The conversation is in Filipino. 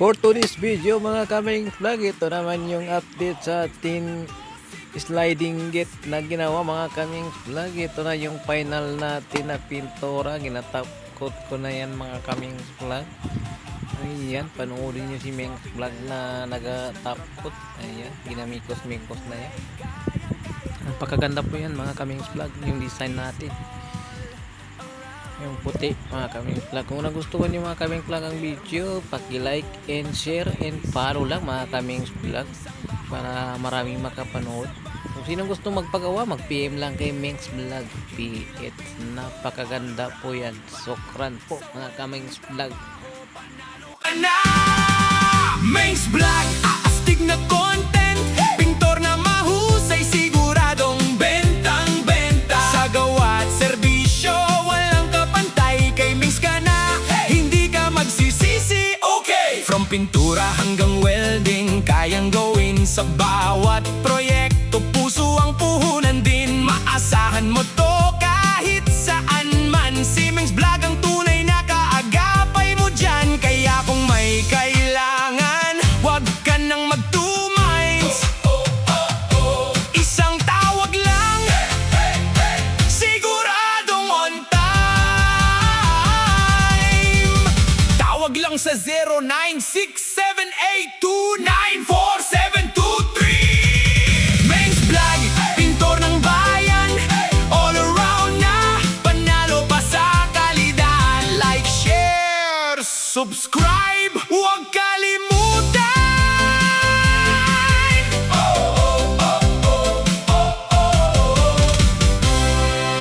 For today's video mga kaming vlog, ito naman yung update sa ating sliding gate na ginawa mga kaming vlog. Ito na yung final natin na pintura, ginatapkot ko na yan mga kaming vlog. Ayan, panoorin nyo si Meng vlog na nagatapkot. Ayan, ginamikos-mikos na yan. Napakaganda po yan mga kaming vlog, yung design natin. Yung puti mga kaming vlog. Kung nagustuhan nyo mga kaming vlog ang video, paki-like and share and follow lang mga kaming vlog para maraming makapanood. Kung sino gusto magpagawa, mag-PM lang kay Meng's Vlog PH. Napakaganda po yan. Sokran po mga kaming vlog. Meng's Vlog, astig na content, pintor na mahusay, siguradong bentang-benta. Sa gawa't serbisyo, walang kapantay, kay Meng's ka na, hindi ka magsisisi, okay! From pintura hanggang welding, kayang gawin sa bawat proyekto. Puso ang puhunan din, maasahan mo to kahit saan man. Si Meng's Vlog ang tunay na kaagapay mo dyan. Kaya kung may kailangan, wag ka nang mag-two minds. Isang tawag lang, siguradong on time. Tawag lang sa 0967829473. Meng's Vlog, pintor ng bayan, all around na, panalo pa sa kalidad. Like, share, subscribe, huwag ka